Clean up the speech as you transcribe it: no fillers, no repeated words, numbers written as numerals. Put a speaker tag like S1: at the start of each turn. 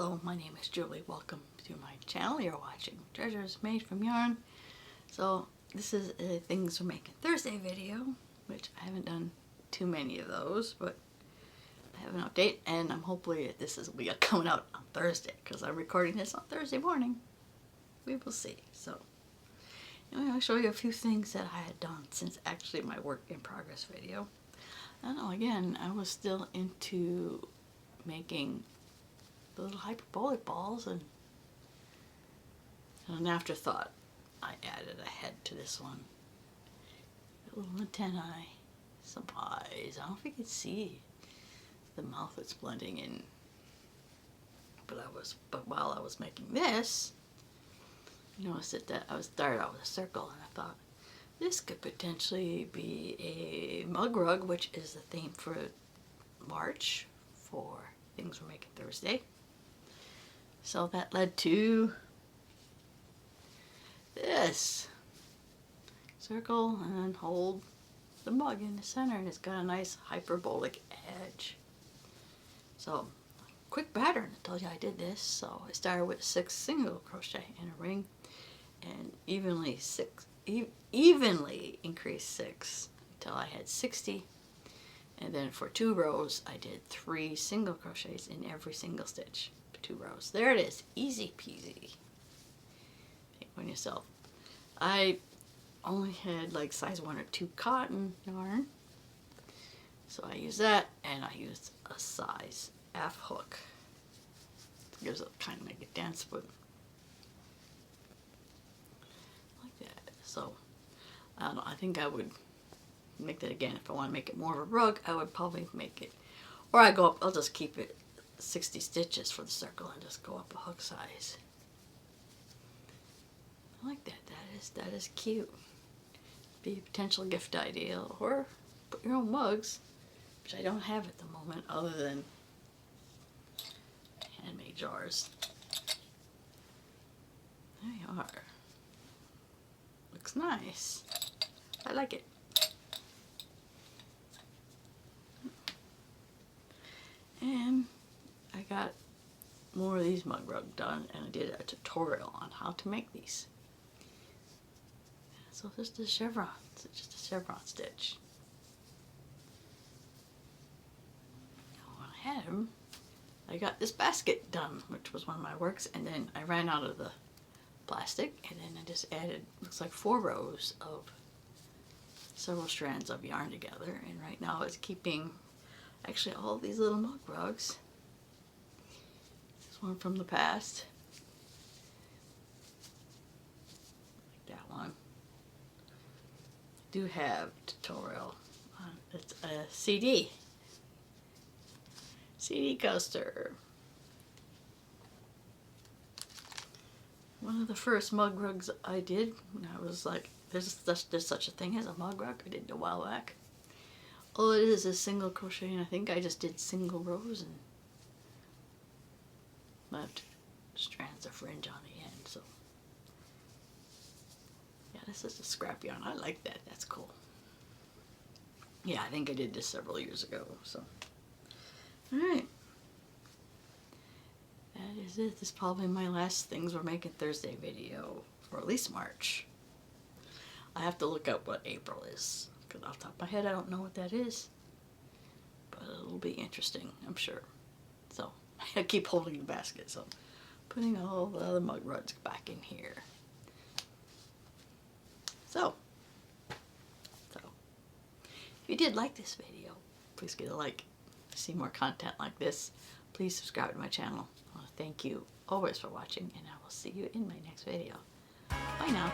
S1: Hello, my name is Julie. Welcome to my channel. You're watching Treasures Made from Yarn. So this is a Things We're Making Thursday video, which I haven't done too many of those, but I have an update, and hopefully this will be coming out on Thursday because I'm recording this on Thursday morning. We will see. So anyway, I'll show you a few things that I had done since actually my work in progress video. I don't know, again, I was still into making the little hyperbolic balls, and an afterthought, I added a head to this one. A little antennae, some eyes. I don't know if you can see the mouth that's blending in. But while I was making this, I noticed that I started out with a circle, and I thought this could potentially be a mug rug, which is the theme for March for Things We're Making Thursday. So that led to this circle, and then hold the mug in the center, and it's got a nice hyperbolic edge. So quick pattern, I told you I did this. So I started with 6 single crochet in a ring and evenly increased 6 until I had 60, and then for 2 rows I did 3 single crochets in every single stitch. 2 rows. There it is. Easy peasy. Make one yourself. I only had like size 1 or 2 cotton yarn, so I used that, and I used a size F hook. It gives it kind of make it dance, but like that. So I don't know. I think I would make that again. If I want to make it more of a rug, I would probably make it, or I go up. I'll just keep it 60 stitches for the circle and just go up a hook size. I like that. That is cute. Be a potential gift idea, or put your own mugs, which I don't have at the moment other than handmade jars. There you are. Looks nice. I like it. And I got more of these mug rug done, and I did a tutorial on how to make these. So just a chevron, it's just a chevron stitch. Now when I had them, I got this basket done, which was one of my works, and then I ran out of the plastic, and then I just added, looks like 4 rows of several strands of yarn together, and right now it's keeping actually all these little mug rugs. One from the past, like that one. I do have a tutorial on, it's a CD coaster. One of the first mug rugs I did when I was like, there's such a thing as a mug rug. I did it a while back. All it is single crochet, and I think I just did single rows and left strands of fringe on the end. So yeah, this is a scrap yarn. I like that. That's cool. Yeah, I think I did this several years ago. So alright, that is it. This is probably my last Things We're Making Thursday video for at least March. I have to look up what April is, because off the top of my head I don't know what that is, but it'll be interesting, I'm sure. So I keep holding the basket, so putting all the other mug rugs back in here. So if you did like this video, please give it a like. To see more content like this, please subscribe to my channel. I want to thank you always for watching, and I will see you in my next video. Bye now.